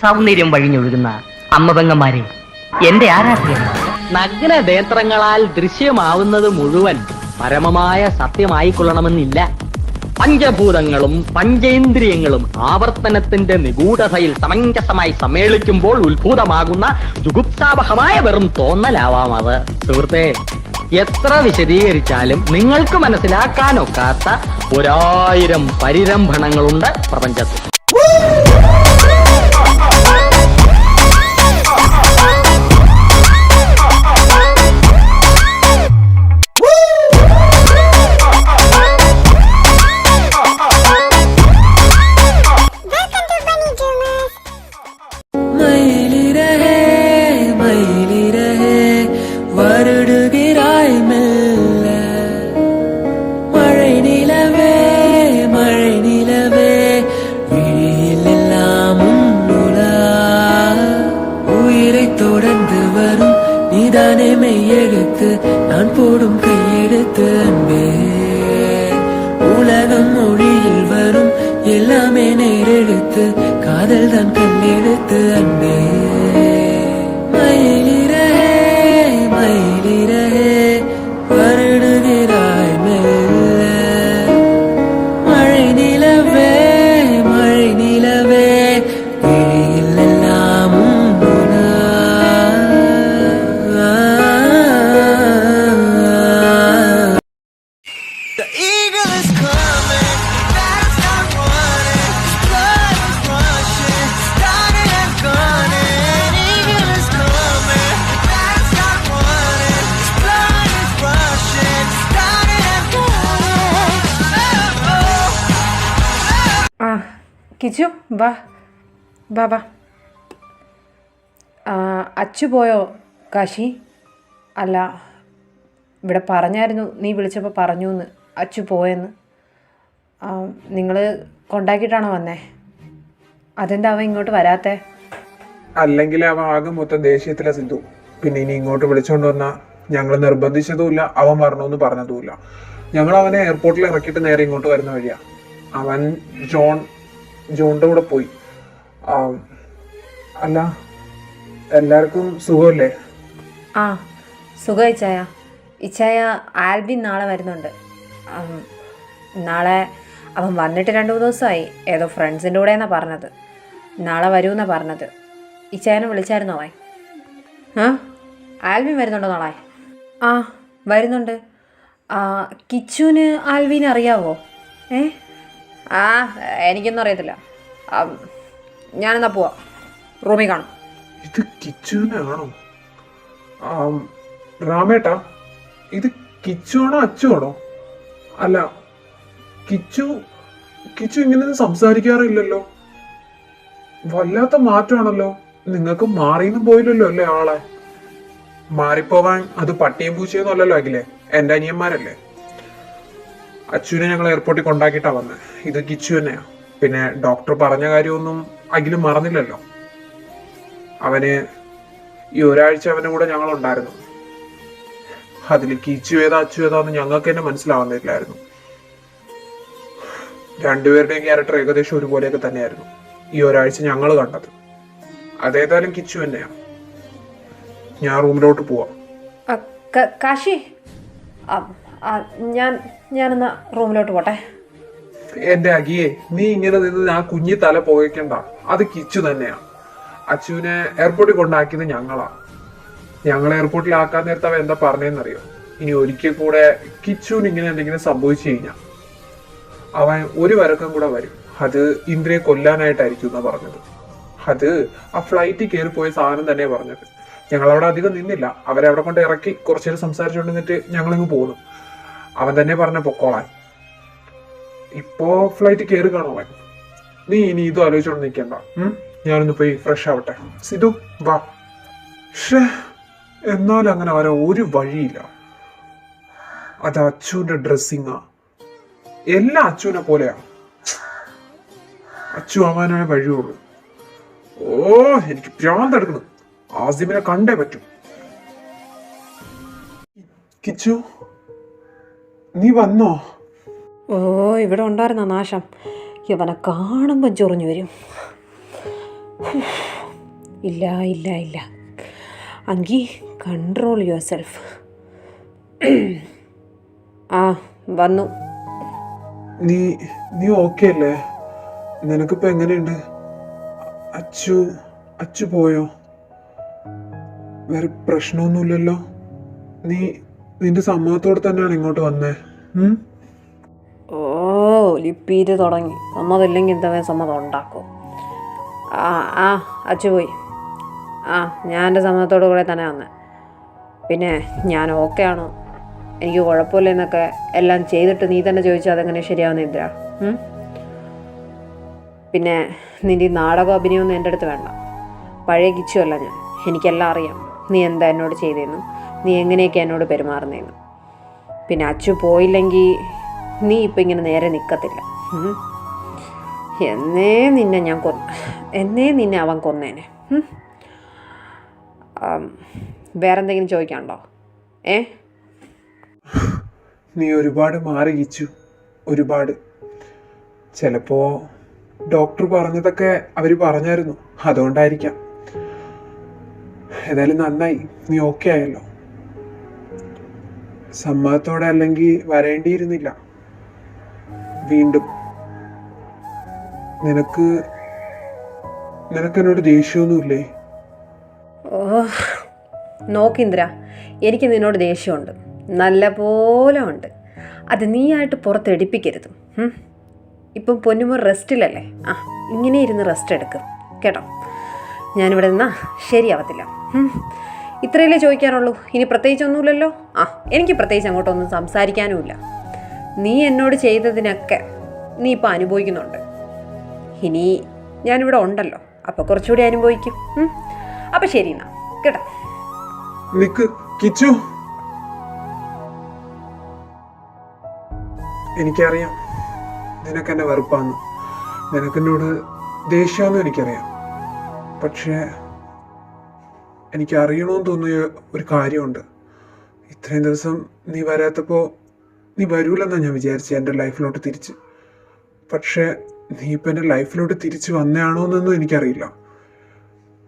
സൗന്ദര്യം വഴിഞ്ഞൊഴുകുന്ന അമ്മപെങ്ങന്മാരെ, എന്റെ ആരാധ്യം. നഗ്ന നേത്രങ്ങളാൽ ദൃശ്യമാവുന്നത് മുഴുവൻ പരമമായ സത്യമായിക്കൊള്ളണമെന്നില്ല. പഞ്ചഭൂതങ്ങളും പഞ്ചേന്ദ്രിയങ്ങളും ആവർത്തനത്തിന്റെ നിഗൂഢതയിൽ സമഞ്ജസമായി സമ്മേളിക്കുമ്പോൾ ഉത്ഭൂതമാകുന്ന ജുഗുപ്സാവഹമായ വെറും തോന്നലാവാം അത്. സുഹൃത്തെ, എത്ര വിശദീകരിച്ചാലും നിങ്ങൾക്ക് മനസ്സിലാക്കാനൊക്കാത്ത 1000 പരിരംഭണങ്ങളുണ്ട് പ്രപഞ്ചത്തിൽ. தொடர்ந்து வரும் நீதானே மெய்யெழுத்து, நான் போடும் கையெழுத்து அன்பே. உலகம் மொழியில் வரும் எல்லாமே நேரெழுத்து, காதல் தான் கண்ணெழுத்து அன்பே. மயிலிறகே மயிலிறகே வருடுகிறாய் மெல்ல, மழை நிலவே மழை நிலவே விழியில் எல்லாம் കിച്ചു, വാ വാ വാ. അച്ചു പോയോ കാശി? അല്ല, ഇവിടെ പറഞ്ഞായിരുന്നു, നീ വിളിച്ചപ്പോൾ പറഞ്ഞു എന്ന്, അച്ചു പോയെന്ന്. നിങ്ങൾ കൊണ്ടാക്കിയിട്ടാണോ വന്നേ? അതെന്താ അവൻ ഇങ്ങോട്ട് വരാത്തെ? അല്ലെങ്കിൽ അവൻ ആകെ മൊത്തം ദേഷ്യത്തിലെ സിന്ധു. പിന്നെ ഇനി ഇങ്ങോട്ട് വിളിച്ചോണ്ട് വന്നാ ഞങ്ങൾ നിർബന്ധിച്ചതുമില്ല, അവൻ വരണമെന്ന് പറഞ്ഞതുമില്ല. ഞങ്ങൾ അവനെ എയർപോർട്ടിൽ ഇറക്കിയിട്ട് നേരെ ഇങ്ങോട്ട് വരുന്ന വഴിയാ. അവൻ ജോണിന്റെ കൂടെ പോയി. അല്ല, എല്ലാവർക്കും സുഖമല്ലേ? ആ, സുഖം ഇച്ചായ. ഇച്ചായ, ആൽബിൻ നാളെ വരുന്നുണ്ട്. നാളെ അവൻ വന്നിട്ട് 2-3 ദിവസമായി. ഏതോ ഫ്രണ്ട്സിൻ്റെ കൂടെ എന്നാണ് പറഞ്ഞത്. നാളെ വരുമെന്നാണ് പറഞ്ഞത്. ഇച്ചായനെ വിളിച്ചായിരുന്നോ അവൻ? ആൽബിൻ വരുന്നുണ്ടോ നാളെ? ആ, വരുന്നുണ്ട്. കിച്ചുവിന് ആൽബിനെ അറിയാവോ? എനിക്കൊന്നും അറിയത്തില്ല. ഞാനെന്നാ പോവാ, റൂമിൽ കാണും. ഇത് കിച്ചുവിനാണോ? രാമേട്ടാ, ഇത് കിച്ചുവാണോ അച്ചുവാണോ? അല്ല, കിച്ചു ഇങ്ങനെയൊന്നും സംസാരിക്കാറില്ലല്ലോ. വല്ലാത്ത മാറ്റമാണല്ലോ. നിങ്ങൾക്ക് മാറിയൊന്നും പോയില്ലല്ലോ അല്ലേ ആളെ? മാറിപ്പോവാൻ അത് പട്ടിയും പൂച്ചയൊന്നും അല്ലല്ലോ അഖിലേ, എൻ്റെ അനിയന്മാരല്ലേ. അച്ചുവിനെ ഞങ്ങൾ എയർപോർട്ടിൽ കൊണ്ടാക്കിയിട്ടാ വന്നത്. ഇത് കിച്ചു തന്നെയാ. പിന്നെ ഡോക്ടർ പറഞ്ഞ കാര്യമൊന്നും അഖിലും മറന്നില്ലല്ലോ. അവന് ഈ ഒരാഴ്ച അവൻ്റെ കൂടെ ഞങ്ങൾ ഉണ്ടായിരുന്നു. അതിൽ കിച്ചു ഏതാ അച്ചു ഏതാന്ന് ഞങ്ങൾക്ക് തന്നെ മനസ്സിലാവുന്നില്ലായിരുന്നു. രണ്ടുപേരുടെയും ക്യാരക്ടർ ഏകദേശം ഒരുപോലെയൊക്കെ തന്നെയായിരുന്നു ഈ ഒരാഴ്ച ഞങ്ങൾ കണ്ടത്. അതേതായാലും കിച്ചു തന്നെയാ. ഞാൻ റൂമിലോട്ട് പോവാം. കാശി, ഞാനെന്നാ റൂമിലോട്ട് പോട്ടെ. എന്റെ അഖിയെ, നീ ഇങ്ങനെ നിന്ന് ആ കുഞ്ഞി തല പുകയ്ക്കണ്ട. അത് കിച്ചു തന്നെയാ. അച്ചുവിനെ എയർപോർട്ടിൽ കൊണ്ടാക്കിയത് ഞങ്ങളാ. ഞങ്ങൾ എയർപോർട്ടിൽ ആക്കാൻ നേരത്തെ അവൻ എന്താ പറഞ്ഞതെന്നറിയോ? ഇനി ഒരിക്കൽ കൂടെ കിച്ചുവിന് ഇങ്ങനെ എന്തെങ്കിലും സംഭവിച്ചു കഴിഞ്ഞാൽ അവൻ ഒരു വരക്കം കൂടെ വരും. അത് ഇന്ദ്രയെ കൊല്ലാനായിട്ടായിരിക്കും എന്നാ പറഞ്ഞത്. അത് ആ ഫ്ലൈറ്റിൽ കയറി പോയ സാധനം തന്നെ പറഞ്ഞത്. ഞങ്ങൾ അവിടെ അധികം നിന്നില്ല. അവരെ അവിടെ കൊണ്ട് ഇറക്കി കുറച്ചു നേരം സംസാരിച്ചുകൊണ്ടിരുന്നിട്ട് ഞങ്ങളിങ്ങ് പോന്നു. അവൻ തന്നെ പറഞ്ഞ പൊക്കോളാൻ. ഇപ്പോ ഫ്ലൈറ്റ് കയറി കാണോ അവൻ. നീ ഇനി ഇതും ആലോചിച്ചോണ്ട് നിൽക്കണ്ട. ഞാനൊന്ന് പോയി ഫ്രഷ് ആവട്ടെ. സിധു വാ. എന്നാലും അങ്ങനെ വരാൻ ഒരു വഴിയില്ല. അത് അച്ചുവിന്റെ ഡ്രസ്സിങ്ങാ. എല്ലാം അച്ചുവിനെ പോലെയാ. അച്ചു ആവാനേ വഴിയുള്ളൂ. എനിക്ക് ഭ്രാന്തെടുക്കണം. ആസിമിനെ കണ്ടേ പറ്റൂ. കിച്ചു, നീ വന്നോ? ഇവിടെ ഉണ്ടായിരുന്ന നാശം ഇവനെ കാണുമ്പോൾ ചൊറിഞ്ഞു വരും. ഇല്ല ഇല്ല ഇല്ല, അങ്കി കൺട്രോൾ യുവർ സെൽഫ്. ആ വന്നു. നീ നീ ഓക്കെ അല്ലേ? നിനക്കിപ്പോ എങ്ങനെയുണ്ട്? അച്ചു പോയോ? വേറെ പ്രശ്നമൊന്നുമില്ലല്ലോ? നിന്റെ സമ്മതത്തോടെ തന്നെയാണ് ഇങ്ങോട്ട് വന്നേ? ഓ ലിപ്പീര് തുടങ്ങി. സമ്മതമില്ലെങ്കിൽ എന്താ സമ്മതം ഉണ്ടാക്കും. ആ അച്ചു പോയി. ഞാൻ എൻ്റെ സമ്മതത്തോടു കൂടെ തന്നെ വന്നേ. പിന്നെ ഞാൻ ഓക്കെ ആണോ, എനിക്ക് കുഴപ്പമില്ല എന്നൊക്കെ എല്ലാം ചെയ്തിട്ട് നീ തന്നെ ചോദിച്ചാൽ അതെങ്ങനെ ശരിയാവുന്ന എന്തിനാ? പിന്നെ നിൻ്റെ ഈ നാടകം അഭിനയമൊന്നും എൻ്റെ അടുത്ത് വേണ്ട. പഴയ കിച്ചുവല്ല ഞാൻ. എനിക്കെല്ലാം അറിയാം നീ എന്താ എന്നോട് ചെയ്തതെന്നും നീ എങ്ങനെയൊക്കെ എന്നോട് പെരുമാറുന്നതെന്നും. പിന്നെ അച്ചു പോയില്ലെങ്കിൽ നീ ഇപ്പം ഇങ്ങനെ നേരെ നിൽക്കത്തില്ല. എന്നേ നിന്നെ അവൻ കൊന്നേനെ. വേറെന്തെങ്കിലും ചോദിക്കാനുണ്ടോ? നീ ഒരുപാട് മാറി കിച്ചു, ഒരുപാട്. ചിലപ്പോ ഡോക്ടർ പറഞ്ഞതൊക്കെ അവര് പറഞ്ഞായിരുന്നു, അതുകൊണ്ടായിരിക്കാം. ഏതായാലും നന്നായി, നീ ഓക്കെ ആയല്ലോ. സമ്മതത്തോടെ അല്ലെങ്കിൽ വരേണ്ടിയിരുന്നില്ല. വീണ്ടും നിനക്ക് എന്നോട് ദേഷ്യമൊന്നുമില്ലേ? നോക്കിന്ദ്ര, എനിക്ക് നിന്നോട് ദേഷ്യമുണ്ട്, നല്ല പോലെ ഉണ്ട്. അത് നീയായിട്ട് പുറത്തെടുപ്പിക്കരുത്. ഇപ്പം പൊന്നുമോൻ റെസ്റ്റിലല്ലേ? ഇങ്ങനെ ഇരുന്ന് റെസ്റ്റ് എടുക്കും കേട്ടോ. ഞാനിവിടെ നിന്നാ ശരിയാവത്തില്ല. ഇത്രയല്ലേ ചോദിക്കാനുള്ളൂ? ഇനി പ്രത്യേകിച്ചൊന്നുമില്ലല്ലോ. എനിക്ക് പ്രത്യേകിച്ച് അങ്ങോട്ടൊന്നും സംസാരിക്കാനുമില്ല. നീ എന്നോട് ചെയ്തതിനൊക്കെ നീ ഇപ്പം അനുഭവിക്കുന്നുണ്ട്. ഇനി ഞാനിവിടെ ഉണ്ടല്ലോ, അപ്പോൾ കുറച്ചുകൂടി അനുഭവിക്കും. അപ്പം ശരി എന്നാ കേട്ടോ. നിക്ക് കിച്ചു, എനിക്കറിയാം നിനക്കെന്നെ വെറുപ്പാന്ന്, നിനക്കെന്നോട് ദേഷ്യമാണെന്ന് എനിക്കറിയാം. പക്ഷേ എനിക്ക് അറിയണമെന്ന് തോന്നിയ ഒരു കാര്യമുണ്ട്. ഇത്രയും ദിവസം നീ വരാത്തപ്പോൾ നീ വരൂലെന്നാണ് ഞാൻ വിചാരിച്ചത് എൻ്റെ ലൈഫിലോട്ട് തിരിച്ച്. പക്ഷേ നീ ഇപ്പം എൻ്റെ ലൈഫിലോട്ട് തിരിച്ച് വന്നയാണോ എന്നൊന്നും എനിക്കറിയില്ല.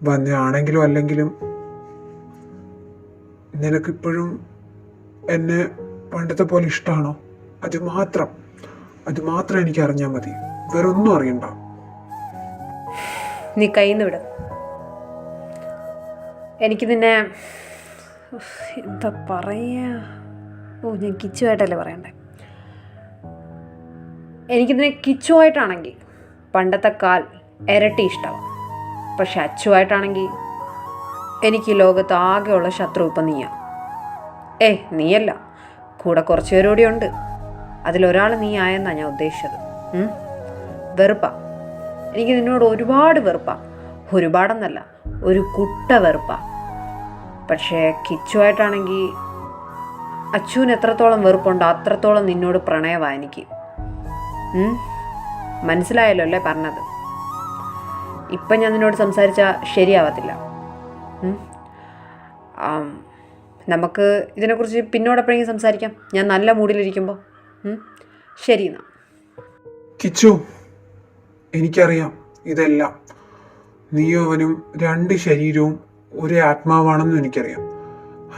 വന്നയാണെങ്കിലും അല്ലെങ്കിലും നിനക്കിപ്പോഴും എന്നെ പണ്ടത്തെ പോലെ ഇഷ്ടമാണോ? അത് മാത്രം എനിക്ക് അറിഞ്ഞാൽ മതി, വേറൊന്നും അറിയണ്ട. നീ കയ്യിന്ന് വിട്. എനിക്ക് നിന്നെ എന്താ പറയാ, ഞാൻ കിച്ചുവായിട്ടല്ലേ പറയണ്ടേ. എനിക്കിതിനെ കിച്ചുവായിട്ടാണെങ്കിൽ പണ്ടത്തെ കാൽ ഇരട്ടി ഇഷ്ടമാണ്. പക്ഷെ അച്ചുവായിട്ടാണെങ്കിൽ എനിക്ക് ഈ ലോകത്ത് ആകെയുള്ള ശത്രു ഇപ്പം നീയാ. നീയല്ല, കൂടെ കുറച്ച് പേരോടെ ഉണ്ട്. അതിലൊരാൾ നീ ആയെന്നാണ് ഞാൻ ഉദ്ദേശിച്ചത്. വെറുപ്പാ, എനിക്ക് നിന്നോട് ഒരുപാട് വെറുപ്പാ. ഒരുപാടെന്നല്ല, ഒരു കുട്ട വെറുപ്പാ. പക്ഷേ കിച്ചുവായിട്ടാണെങ്കിൽ അച്ചുവിന് എത്രത്തോളം വെറുപ്പുണ്ടോ അത്രത്തോളം നിന്നോട് പ്രണയമാണ് എനിക്ക്. മനസ്സിലായല്ലോ അല്ലേ പറഞ്ഞത്? ഇപ്പം ഞാൻ നിന്നോട് സംസാരിച്ചാൽ ശരിയാവത്തില്ല. നമുക്ക് ഇതിനെക്കുറിച്ച് പിന്നോടെപ്പോഴെങ്കിലും സംസാരിക്കാം, ഞാൻ നല്ല മൂഡിലിരിക്കുമ്പോൾ. ശരി എന്നാ. കിച്ചു, എനിക്കറിയാം ഇതെല്ലാം. നീയും അവനും രണ്ട് ശരീരവും ഒരേ ആത്മാവാണെന്നും എനിക്കറിയാം.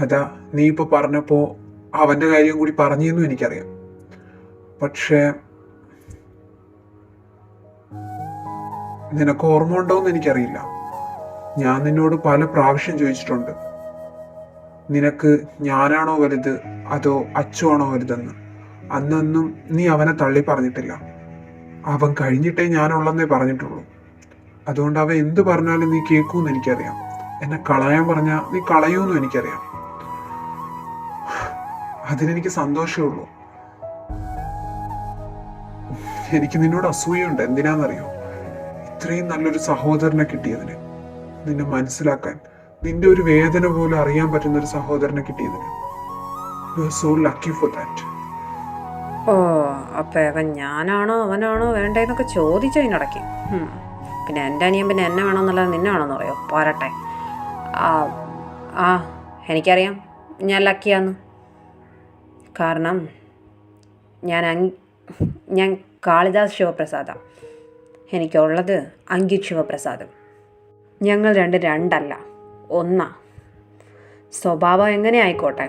അതാ നീ ഇപ്പോൾ പറഞ്ഞപ്പോൾ അവൻ്റെ കാര്യം കൂടി പറഞ്ഞെന്നും എനിക്കറിയാം. പക്ഷേ നിനക്ക് ഓർമ്മ ഉണ്ടോയെന്ന് എനിക്കറിയില്ല. ഞാൻ നിന്നോട് പല പ്രാവശ്യം ചോദിച്ചിട്ടുണ്ട്, നിനക്ക് ഞാനാണോ വലുത് അതോ അച്ചുവാണോ വലുതെന്ന്. അന്നൊന്നും നീ അവനെ തള്ളി പറഞ്ഞിട്ടില്ല. അവൻ കഴിഞ്ഞിട്ടേ ഞാനുള്ളെന്നേ പറഞ്ഞിട്ടുള്ളൂ. അതുകൊണ്ട് അവൻ എന്ത് പറഞ്ഞാലും നീ കേൾക്കുമെന്ന് എനിക്കറിയാം. എന്നെ കളയാൻ പറഞ്ഞാൽ നീ കളയുമെന്നും എനിക്കറിയാം. അതിനെനിക്ക് സന്തോഷമേ ഉള്ളൂ. എനിക്ക് നിന്നോട് അസൂയുണ്ട്. എന്തിനാണെന്നറിയോ? ഇത്രയും നല്ലൊരു സഹോദരനെ കിട്ടിയതിന്, നിന്നെ മനസ്സിലാക്കാൻ, നിന്റെ ഒരു വേദന പോലും അറിയാൻ പറ്റുന്ന ഒരു സഹോദരനെ കിട്ടിയതിന്. You are so lucky for that. അപ്പം അവൻ ഞാനാണോ അവനാണോ വേണ്ടതെന്നൊക്കെ ചോദിച്ചതിനിടയ്ക്ക് പിന്നെ എൻ്റെ അനിയൻ പിന്നെ എന്നെ വേണമെന്നല്ലാതെ നിന്നെ വേണമെന്ന് പറയോ? പോരട്ടെ. എനിക്കറിയാം ഞാൻ ലക്കിയാന്ന്. കാരണം ഞാൻ കാളിദാസ് ശിവപ്രസാദാണ്. എനിക്കുള്ളത് അങ്കിത് ശിവപ്രസാദ്. ഞങ്ങൾ രണ്ടല്ല, ഒന്നാ. സ്വഭാവം എങ്ങനെ ആയിക്കോട്ടെ,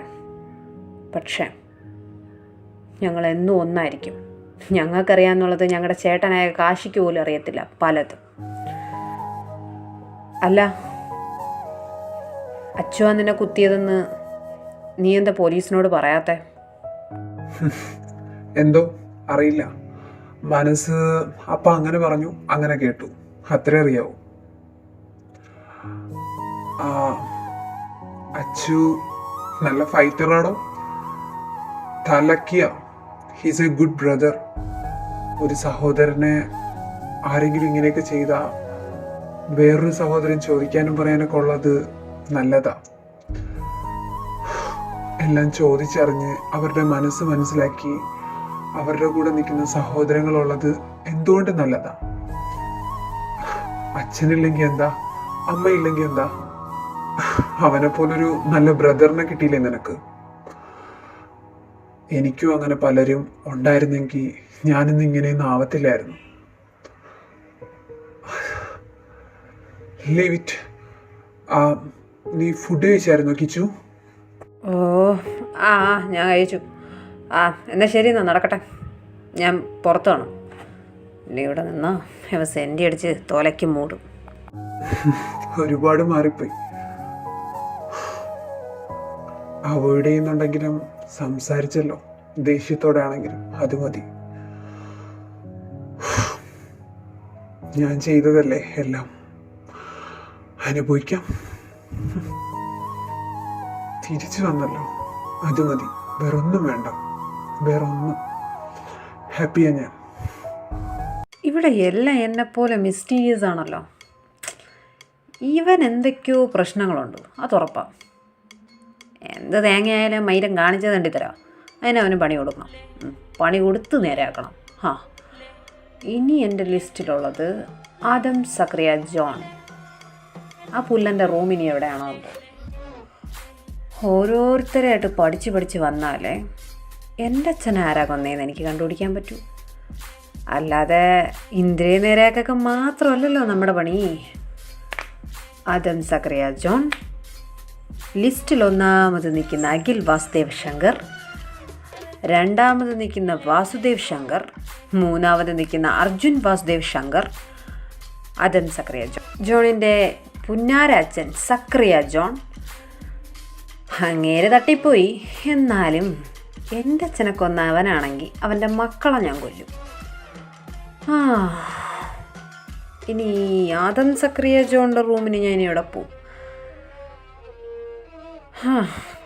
പക്ഷേ ഞങ്ങൾ എന്നും ഒന്നായിരിക്കും. ഞങ്ങൾക്കറിയാമെന്നുള്ളത് ഞങ്ങളുടെ ചേട്ടനായ കാശിക്ക് പോലും അറിയത്തില്ല പലതും. അല്ല, അച്ചുവാ നിന്നെ കുത്തിയതെന്ന് നീ എന്താ പോലീസിനോട് പറയാത്തെ? എന്തോ അറിയില്ല, മനസ്സ് അപ്പ അങ്ങനെ പറഞ്ഞു, അങ്ങനെ കേട്ടു, അത്രേ അറിയാവൂ. അച്ചു നല്ല ഫൈറ്ററാണോ? തലക്കിയ ഹീസ് എ ഗുഡ് ബ്രദർ. ഒരു സഹോദരനെ ആരെങ്കിലും ഇങ്ങനെയൊക്കെ ചെയ്താ വേറൊരു സഹോദരൻ ചോദിക്കാനും പറയാനൊക്കെ ഉള്ളത് നല്ലതാ. എല്ലാം ചോദിച്ചറിഞ്ഞ് അവരുടെ മനസ്സ് മനസ്സിലാക്കി അവരുടെ കൂടെ നിൽക്കുന്ന സഹോദരങ്ങളുള്ളത് എന്തുകൊണ്ട് നല്ലതാ. അച്ഛനില്ലെങ്കിൽ എന്താ, അമ്മയില്ലെങ്കിൽ എന്താ, അവനെ പോലൊരു നല്ല ബ്രദറിനെ കിട്ടിയില്ലേ നിനക്ക്? എനിക്കും അങ്ങനെ പലരും ഉണ്ടായിരുന്നെങ്കിൽ ഞാനിന്ന് ഇങ്ങനെയൊന്നും ആവത്തില്ലായിരുന്നു. Leave it. നീ ഫുഡ് കഴിച്ചായിരുന്നോ കിച്ചു? ഓ ആ ഞാൻ കഴിച്ചു. എന്നാൽ ശരി, എന്നാ നടക്കട്ടെ, ഞാൻ പുറത്തു കാണും. ഇല്ല, ഇവിടെ നിന്നാ ഇവ സെൻറ്റി അടിച്ച് തോലയ്ക്ക് മൂടും. ഒരുപാട് മാറിപ്പോയി. അവോയ്ഡ് ചെയ്യുന്നുണ്ടെങ്കിലും സംസാരിച്ചല്ലോ, ദേഷ്യത്തോടെ ആണെങ്കിലും അത് മതി. ഞാൻ ചെയ്തതല്ലേ എല്ലാം, അനുഭവിക്കാം. തിരിച്ചു വന്നല്ലോ, അത് മതി. വേറൊന്നും വേണ്ട, വേറൊന്നും. ഹാപ്പിയാ ഞാൻ. ഇവിടെ എല്ലാം എന്നെപ്പോലെ മിസ്റ്റീരിയസ് ആണല്ലോ. ഇവൻ എന്തൊക്കെയോ പ്രശ്നങ്ങളുണ്ട്, അതുറപ്പാണ്. എന്ത് തേങ്ങയായാലും മൈരം കാണിച്ചത് കണ്ടിത്തരാം. അതിനവന് പണി കൊടുക്കണം, പണി കൊടുത്ത് നേരെയാക്കണം. ഇനി എൻ്റെ ലിസ്റ്റിലുള്ളത് ആദം സക്രിയ ജോൺ. ആ പുല്ലൻ്റെ റൂമിനി എവിടെയാണോ എന്തോ. ഓരോരുത്തരായിട്ട് പഠിച്ച് വന്നാലേ എൻ്റെ അച്ഛൻ ആരാ കൊന്നേന്ന് എനിക്ക് കണ്ടുപിടിക്കാൻ പറ്റൂ. അല്ലാതെ ഇന്ദ്രിയ നേരെയാക്കൊക്കെ മാത്രമല്ലല്ലോ നമ്മുടെ പണി. ആദം സക്രിയ ജോൺ. ലിസ്റ്റിൽ ഒന്നാമത് നിൽക്കുന്ന അഖിൽ വാസുദേവ് ശങ്കർ, രണ്ടാമത് നിൽക്കുന്ന വാസുദേവ് ശങ്കർ, മൂന്നാമത് നിൽക്കുന്ന അർജുൻ വാസുദേവ് ശങ്കർ. ആദം സക്രിയ ജോൺ. ജോണിൻ്റെ പുന്നാര അച്ഛൻ സക്രിയ ജോൺ. അങ്ങേര് തട്ടിപ്പോയി, എന്നാലും എൻ്റെ അച്ഛനെ കൊന്ന അവനാണെങ്കിൽ അവൻ്റെ മക്കളെ ഞാൻ കൊല്ലും. ഇനി ആദം സക്രിയ ജോണിൻ്റെ റൂമിന് ഞാൻ ഇനി ഇവിടെ പോവും.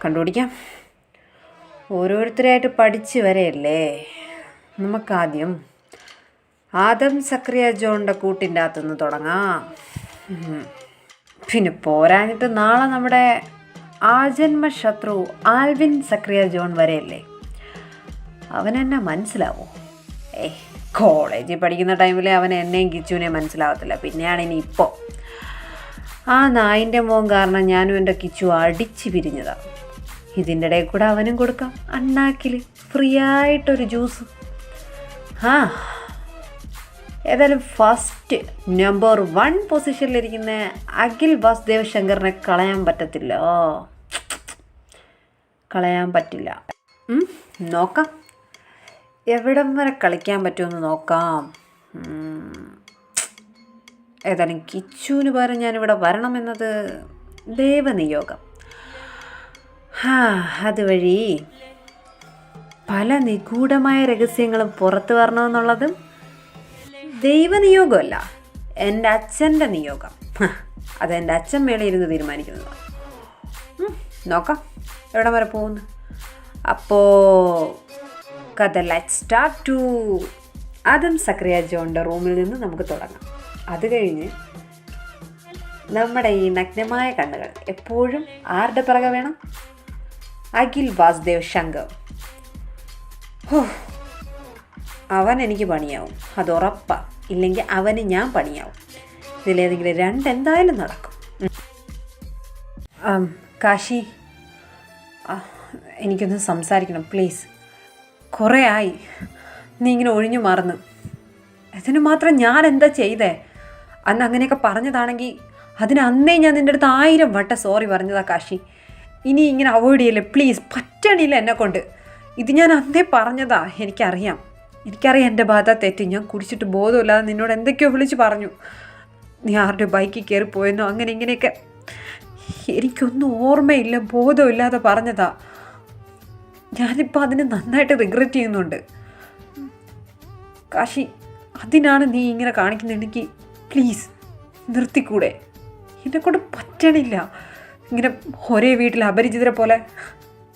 കണ്ടുപിടിക്കാം. ഓരോരുത്തരായിട്ട് പഠിച്ച് വരെയല്ലേ. നമുക്കാദ്യം ആദം സക്രിയ ജോണിൻ്റെ കൂട്ടിൻ്റെ അകത്തുനിന്ന് തുടങ്ങാം. പിന്നെ പോരാഞ്ഞിട്ട് നാളെ നമ്മുടെ ആജന്മ ശത്രു ആൽവിൻ സക്രിയ ജോൺ വരെയല്ലേ. അവനെന്നെ മനസ്സിലാവോ? കോളേജിൽ പഠിക്കുന്ന ടൈമിൽ അവൻ എന്നെയും കിച്ചുവിനെ മനസ്സിലാവത്തില്ല, പിന്നെയാണ് ഇനി ഇപ്പോൾ. ആ നായിൻ്റെ മോൻ കാരണം ഞാനും എൻ്റെ കിച്ചു അടിച്ച് പിരിഞ്ഞതാണ്. ഇതിൻ്റെ ഇടയിൽ കൂടെ അവനും കൊടുക്കാം അണ്ണാക്കിൽ ഫ്രീ ആയിട്ടൊരു ജ്യൂസ്. ഏതായാലും ഫസ്റ്റ് നമ്പർ 1 പൊസിഷനിലിരിക്കുന്ന അഖിൽ വാസുദേവ് ശങ്കറിനെ കളയാൻ പറ്റത്തില്ല, കളയാൻ പറ്റില്ല. നോക്കാം എവിടം വരെ കളിക്കാൻ പറ്റുമെന്ന് നോക്കാം. ഏതായാലും കിച്ചുവിന് പകരം ഞാനിവിടെ വരണമെന്നത് ദൈവനിയോഗം. അതുവഴി പല നിഗൂഢമായ രഹസ്യങ്ങളും പുറത്തു വരണമെന്നുള്ളതും ദൈവനിയോഗമല്ല, എൻ്റെ അച്ഛൻ്റെ നിയോഗം. അതെൻ്റെ അച്ഛൻ മേളിയിരുന്ന് തീരുമാനിക്കുന്നതാണ്. നോക്കാം എവിടം വരെ പോകുന്നു. അപ്പോൾ കഥ ലെറ്റ്സ് സ്റ്റാർട്ട് ടു ആദം സക്രിയ ജോണിൻ്റെ റൂമിൽ നിന്ന് നമുക്ക് തുടങ്ങാം. അത് കഴിഞ്ഞ് നമ്മുടെ ഈ നഗ്നമായ കണ്ണുകൾ എപ്പോഴും ആരുടെ പിറകെ വേണം? അഖിൽ വാസുദേവ് ശങ്കർ. അവൻ എനിക്ക് പണിയാവും, അത് ഉറപ്പാണ്. ഇല്ലെങ്കിൽ അവന് ഞാൻ പണിയാവും. ഇതിലേതെങ്കിലും 2 എന്തായാലും നടക്കും. കാശി, എനിക്കൊന്ന് സംസാരിക്കണം പ്ലീസ്. കുറേ ആയി നീ ഇങ്ങനെ ഒഴിഞ്ഞു മാറുന്നു. ഇതിന് മാത്രം ഞാൻ എന്താ ചെയ്തേ? അന്ന് അങ്ങനെയൊക്കെ പറഞ്ഞതാണെങ്കിൽ അതിന് അന്നേ ഞാൻ നിൻ്റെ അടുത്ത് 1000 വട്ടം സോറി പറഞ്ഞതാ കാശി. ഇനി ഇങ്ങനെ അവോയ്ഡ് ചെയ്യല്ലേ പ്ലീസ്, പറ്റണില്ല എന്നെക്കൊണ്ട്. ഇത് ഞാൻ അന്നേ പറഞ്ഞതാ. എനിക്കറിയാം എൻ്റെ ഭാഗത്താ തെറ്റി. ഞാൻ കുടിച്ചിട്ട് ബോധമില്ലാതെ നിന്നോട് എന്തൊക്കെയോ വിളിച്ച് പറഞ്ഞു. നീ ആരുടെ ബൈക്കിൽ കയറി പോയെന്നോ അങ്ങനെ ഇങ്ങനെയൊക്കെ. എനിക്കൊന്നും ഓർമ്മയില്ല, ബോധമില്ലാതെ പറഞ്ഞതാ. ഞാനിപ്പോൾ അതിന് നന്നായിട്ട് റിഗ്രറ്റ് ചെയ്യുന്നുണ്ട് കാശി. അതിനാണ് നീ ഇങ്ങനെ കാണിക്കുന്നുണ്ടെങ്കിൽ പ്ലീസ് നിർത്തിക്കൂടെ? എന്നെക്കൊണ്ട് പറ്റണില്ല ഇങ്ങനെ ഒരേ വീട്ടിൽ അപരിചിതരെ പോലെ.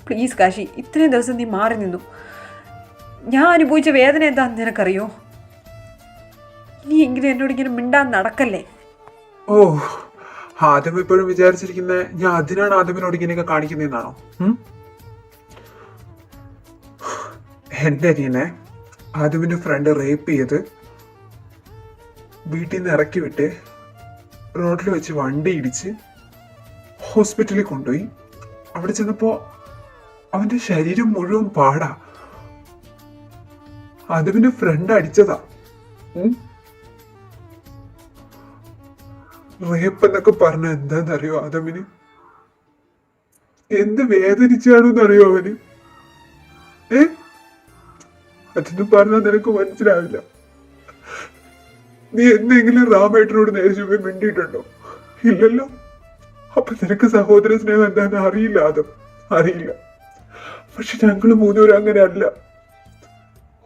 പ്ലീസ് കാശി, ഇത്രയും ദിവസം നീ മാറി നിന്നു. ഞാൻ അനുഭവിച്ച വേദന എന്താണെന്ന് നിനക്കറിയോ? ഇനി എങ്കിലും എന്നോട് ഇങ്ങനെ മിണ്ടാൻ നടക്കല്ലേ. ഓ, ആദ്യം ഇപ്പോഴും വിചാരിച്ചിരിക്കുന്നത് ഞാൻ അതിനാണ് ആദ്യമിനോട് ഇങ്ങനെയൊക്കെ കാണിക്കുന്നതെന്നാണോ? എൻ്റെ അനിയനെ ആദ്യമിന്റെ ഫ്രണ്ട് റേപ്പ് ചെയ്ത് വീട്ടിൽ നിന്ന് ഇറക്കി വിട്ട് റോഡിൽ വെച്ച് വണ്ടി ഇടിച്ച് ഹോസ്പിറ്റലിൽ കൊണ്ടുപോയി. അവിടെ ചെന്നപ്പോ അവന്റെ ശരീരം മുഴുവൻ പാടാ. ആദമിന്റെ ഫ്രണ്ട് അടിച്ചതാ. റേപ്പ് എന്നൊക്കെ പറഞ്ഞ എന്താന്നറിയോ ആദമിന്? എന്ത് വേദനിച്ചാണെന്നറിയോ അവന്? അതൊന്നും പറഞ്ഞാൽ നിനക്ക് മനസ്സിലാവില്ല. നീ എന്തെങ്കിലും റാമേട്ടനോട് നേരെ ചൊവ്വേ മിണ്ടിയിട്ടുണ്ടോ? ഇല്ലല്ലോ. അപ്പൊ നിനക്ക് സഹോദര സ്നേഹം എന്താന്ന് അറിയില്ല ആദം, അറിയില്ല. പക്ഷെ ഞങ്ങള് 3 പേരും അങ്ങനെ അല്ല.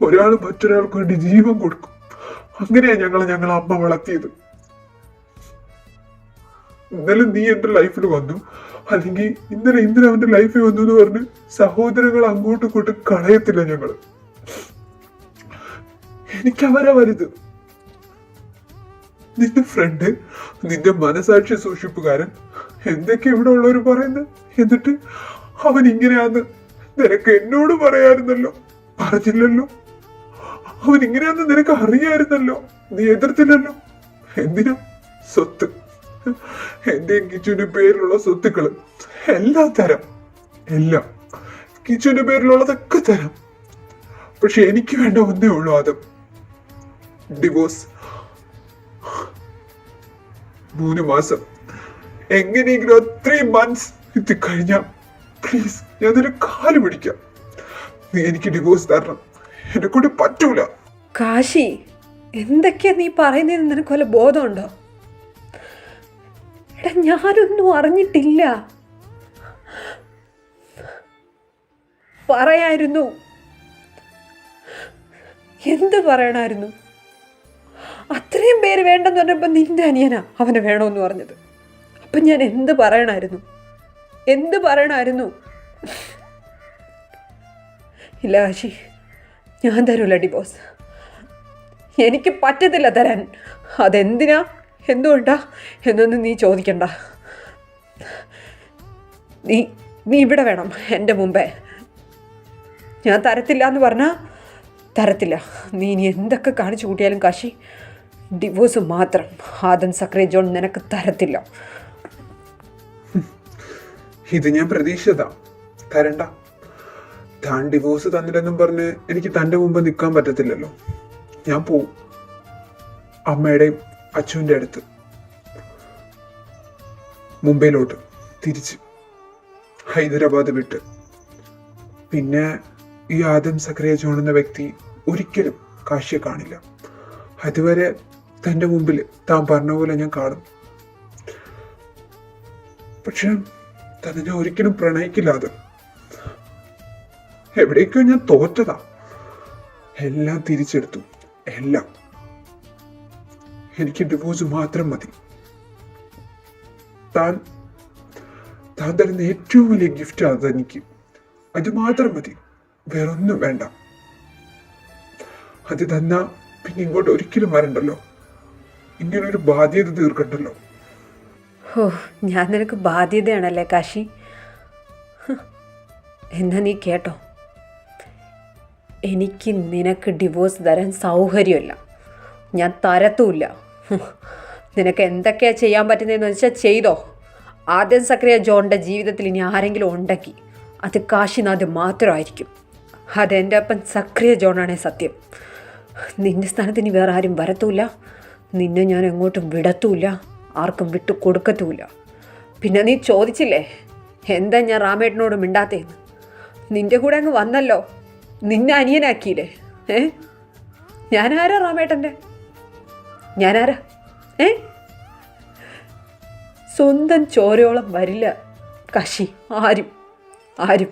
ഒരാൾ മറ്റൊരാൾക്ക് വേണ്ടി ജീവൻ കൊടുക്കും. അങ്ങനെയാ ഞങ്ങളെ അമ്മ വളർത്തിയത്. ഇന്നലെ നീ എന്റെ ലൈഫിൽ വന്നു, അല്ലെങ്കിൽ ഇന്നലെ അവന്റെ ലൈഫിൽ വന്നു എന്ന് പറഞ്ഞ് സഹോദരങ്ങൾ അങ്ങോട്ടും ഇങ്ങോട്ടും കളയത്തില്ല ഞങ്ങള്. എനിക്കവരാ വലുത്. നിന്റെ ഫ്രണ്ട്, നിന്റെ മനസാക്ഷി സൂക്ഷിപ്പുകാരൻ എന്തൊക്കെ ഇവിടെ ഉള്ളവര് പറയുന്നത്. എന്നിട്ട് അവൻ ഇങ്ങനെയാന്ന് നിനക്ക് എന്നോട് പറയാറുന്നല്ലോ, പറഞ്ഞില്ലല്ലോ. അവൻ ഇങ്ങനെയാന്ന് നിനക്ക് അറിയായിരുന്നല്ലോ, നീ എതിർത്തില്ലല്ലോ. എന്തിനാ? സ്വത്ത്, എന്റെ കിച്ചുവിന്റെ പേരിലുള്ള സ്വത്തുക്കള് എല്ലാം തരാം, എല്ലാം കിച്ചുവിന്റെ പേരിലുള്ളതൊക്കെ തരാം. പക്ഷെ എനിക്ക് വേണ്ട ഒന്നേ ഉള്ളൂ ആദം, ഡിവോഴ്സ്. 3 മാസം, എങ്ങനെയെങ്കിലും 3 months ഇത് കഴിഞ്ഞാ പ്ലീസ് ഞാൻ നിന്റെ കാല് പിടിക്കാം. നീ എനിക്ക് ഡിവോഴ്സ് തരണം, എന്നെ കൊണ്ട് പറ്റൂല. കാശി, എന്തൊക്കെയാ നീ പറയുന്നതെന്ന് നിനക്ക് വല്ല ബോധമുണ്ടോ? എടാ, ഞാനൊന്നും അറിഞ്ഞിട്ടില്ല. പറയായിരുന്നു, എന്ത് പറയണമായിരുന്നു? അത്രയും പേര് വേണ്ടെന്ന് പറഞ്ഞപ്പോൾ നിന്റെ അനിയനാ അവനെ വേണമെന്ന് പറഞ്ഞത്. അപ്പം ഞാൻ എന്ത് പറയണമായിരുന്നു? ഇല്ല കാശി, ഞാൻ തരൂല ഡിവോഴ്സ്. എനിക്ക് പറ്റത്തില്ല തരാൻ. അതെന്തിനാ, എന്തുകൊണ്ടാ എന്നൊന്നും നീ ചോദിക്കണ്ട. നീ ഇവിടെ വേണം എൻ്റെ മുമ്പേ. ഞാൻ തരത്തില്ല എന്ന് പറഞ്ഞാൽ തരത്തില്ല. നീ ഇനി എന്തൊക്കെ കാണിച്ചു കൂട്ടിയാലും കാശി, ഡിവോഴ്സ് മാത്രം ആദം സക്രിയ ജോൺ നിനക്ക് തരത്തില്ല. ഇത് ഞാൻ പ്രതീക്ഷിച്ചതാ. തരണ്ട. താൻ ഡിവോഴ്സ് തന്നില്ലെന്നും പറഞ്ഞ് എനിക്ക് തന്റെ മുമ്പ് നിൽക്കാൻ പറ്റത്തില്ലല്ലോ. ഞാൻ പോവും അമ്മയുടെയും അച്ഛൻ്റെ അടുത്ത്, മുംബൈയിലോട്ട് തിരിച്ച് ഹൈദരാബാദ് വിട്ട്. പിന്നെ ഈ ആദം സക്രിയ ജോൺ എന്ന വ്യക്തി ഒരിക്കലും കാശിയെ കാണില്ല. അതുവരെ തൻ്റെ മുമ്പിൽ താൻ പറഞ്ഞ പോലെ ഞാൻ കാണും. പക്ഷെ തന്നെ ഞാൻ ഒരിക്കലും പ്രണയിക്കില്ല. അത് എവിടേക്കോ ഞാൻ തോറ്റതാ. എല്ലാം തിരിച്ചെടുത്തു, എല്ലാം. എനിക്ക് ഡിവോഴ്സ് മാത്രം മതി. താൻ തരുന്ന ഏറ്റവും വലിയ ഗിഫ്റ്റ് അതെനിക്ക്. അത് മാത്രം മതി, വേറൊന്നും വേണ്ട. അത് തന്നാ പിന്നെ ഇങ്ങോട്ട് ഒരിക്കലും വരണ്ടല്ലോ, ഇങ്ങനൊരു ബാധ്യത തീർക്കണ്ടല്ലോ. ഓ, ഞാൻ നിനക്ക് ബാധ്യതയാണല്ലേ കാശി? എന്നാ നീ കേട്ടോ, എനിക്ക് നിനക്ക് ഡിവോഴ്സ് തരാൻ സൗകര്യമില്ല, ഞാൻ തരത്തുമില്ല. നിനക്ക് എന്തൊക്കെയാ ചെയ്യാൻ പറ്റുന്നതെന്ന് വെച്ചാൽ ചെയ്തോ. ആദ്യം സക്രിയ ജോണിൻ്റെ ജീവിതത്തിൽ ഇനി ആരെങ്കിലും ഉണ്ടെങ്കിൽ അത് കാശിനാഥ് മാത്രമായിരിക്കും. അതെൻ്റെ അപ്പൻ സക്രിയ ജോണാണേ സത്യം. നിന്റെ സ്ഥാനത്ത് ഇനി വേറെ ആരും വരത്തുമില്ല, നിന്നെ ഞാൻ എങ്ങോട്ടും വിടത്തൂല്ല, ആർക്കും വിട്ടു കൊടുക്കത്തുമില്ല. പിന്നെ നീ ചോദിച്ചില്ലേ എന്താ ഞാൻ റാമേട്ടനോട് മിണ്ടാത്തേന്ന്? നിന്റെ കൂടെ അങ്ങ് വന്നല്ലോ, നിന്നെ അനിയനാക്കിയില്ലേ? ഞാനാരാ റാമേട്ടൻ്റെ? ഞാനാരാ? സ്വന്തം ചോരയോളം വരില്ല കശി ആരും ആരും.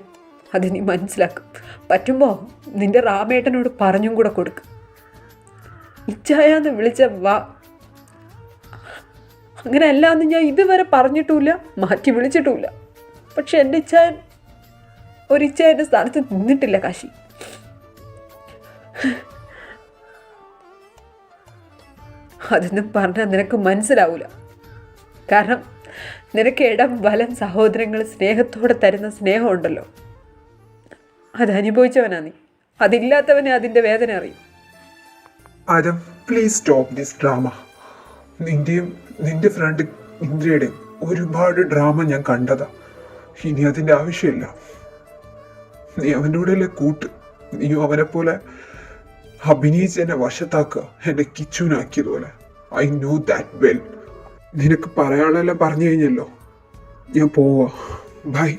അത് നീ മനസ്സിലാക്കും. പറ്റുമ്പോൾ നിന്റെ റാമേട്ടനോട് പറഞ്ഞും കൂടെ കൊടുക്കും. ഇച്ചായാന്ന് വിളിച്ച വാ. അങ്ങനെ അല്ലാന്ന് ഞാൻ ഇതുവരെ പറഞ്ഞിട്ടുമില്ല, മാറ്റി വിളിച്ചിട്ടുമില്ല. പക്ഷെ എൻ്റെ ഇച്ചായൻ ഒരിച്ചായൻ്റെ സ്ഥാനത്ത് നിന്നിട്ടില്ല കാശി. അതൊന്നും പറഞ്ഞാൽ നിനക്ക് മനസ്സിലാവൂല. കാരണം നിനക്ക് ഇടം വലം സഹോദരങ്ങൾ സ്നേഹത്തോടെ തരുന്ന സ്നേഹമുണ്ടല്ലോ, അതനുഭവിച്ചവനാ നീ. അതില്ലാത്തവനെ അതിൻ്റെ വേദന അറിയും. ആരം, പ്ലീസ് സ്റ്റോപ്പ് ദിസ് ഡ്രാമ. നിന്റെയും നിന്റെ ഫ്രണ്ട് ഇന്ദ്രയുടെയും ഒരുപാട് ഡ്രാമ ഞാൻ കണ്ടതാ. ഇനി അതിന്റെ ആവശ്യമില്ല. നീ അവൻ്റെ കൂടെയല്ലേ കൂട്ട്. നീയും അവനെ പോലെ അഭിനയിച്ച് എന്നെ വശത്താക്കുക, എന്നെ കിച്ചുനാക്കിയതുപോലെ. I know that well. നിനക്ക് പറയാനുള്ളതെല്ലാം പറഞ്ഞു കഴിഞ്ഞല്ലോ. ഞാൻ പോവാ. ബൈ.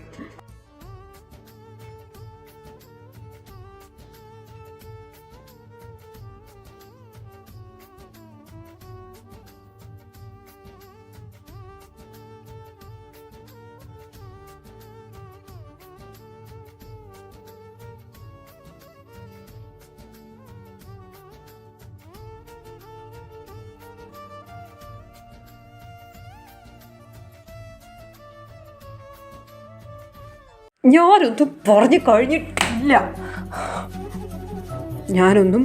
ഞാനൊന്നും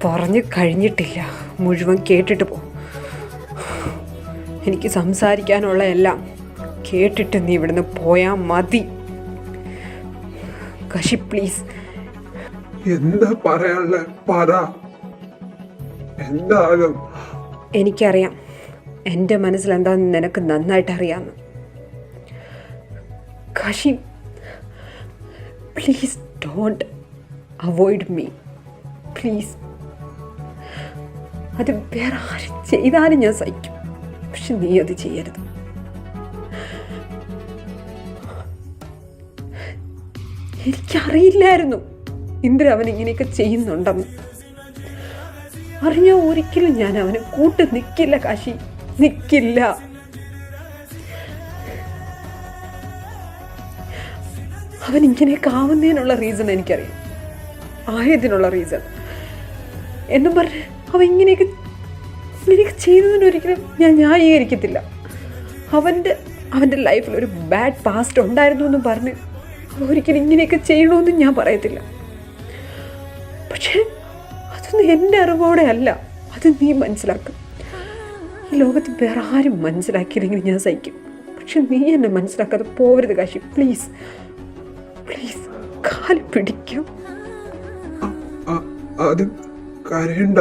പറഞ്ഞു കഴിഞ്ഞിട്ടില്ല. മുഴുവൻ കേട്ടിട്ട് പോ. എനിക്ക് സംസാരിക്കാനുള്ള എല്ലാം കേട്ടിട്ട് നീ ഇവിടുന്ന് പോയാൽ മതി. കശി പ്ലീസ്. എന്താ പറയാനുള്ള പറ. എന്താകും? എനിക്കറിയാം എൻ്റെ മനസ്സിലെന്താന്ന് നിനക്ക് നന്നായിട്ട് അറിയാമെന്ന്. Kashi please don't avoid me please. അത് വേറെ ആരും ചെയ്താലും ഞാൻ സഹിക്കും, പക്ഷെ നീ അത് ചെയ്യരുത്. എനിക്കറിയില്ലായിരുന്നു ഇന്ദ്ര അവൻ ഇങ്ങനെയൊക്കെ ചെയ്യുന്നുണ്ടെന്ന്. അറിഞ്ഞാൽ ഒരിക്കലും ഞാൻ അവനെ കൂട്ട് നിൽക്കില്ല കാശി, നിൽക്കില്ല. അവൻ ഇങ്ങനെയൊക്കെ ആവുന്നതിനുള്ള റീസൺ എനിക്കറിയാം, ആയതിനുള്ള റീസൺ. എന്നും പറഞ്ഞ് അവൻ ഇങ്ങനെയൊക്കെ ചെയ്തതിനൊരിക്കലും ഞാൻ ന്യായീകരിക്കത്തില്ല. അവൻ്റെ ലൈഫിൽ ഒരു ബാഡ് പാസ്റ്റ് ഉണ്ടായിരുന്നു എന്നും പറഞ്ഞ് അവൻ ഒരിക്കലും ഇങ്ങനെയൊക്കെ ചെയ്യണമെന്നും ഞാൻ പറയത്തില്ല. പക്ഷേ അതൊന്നും എൻ്റെ അറിവോടെ അല്ല, അത് നീ മനസ്സിലാക്കും. ഈ ലോകത്ത് വേറെ ആരും മനസ്സിലാക്കിയില്ലെങ്കിൽ ഞാൻ സഹിക്കും, പക്ഷെ നീ എന്നെ മനസ്സിലാക്കാതെ പോവരുത് കാശി പ്ലീസ് പ്ലീസ്. കാല് പിടിക്കും. അത് കരയണ്ട.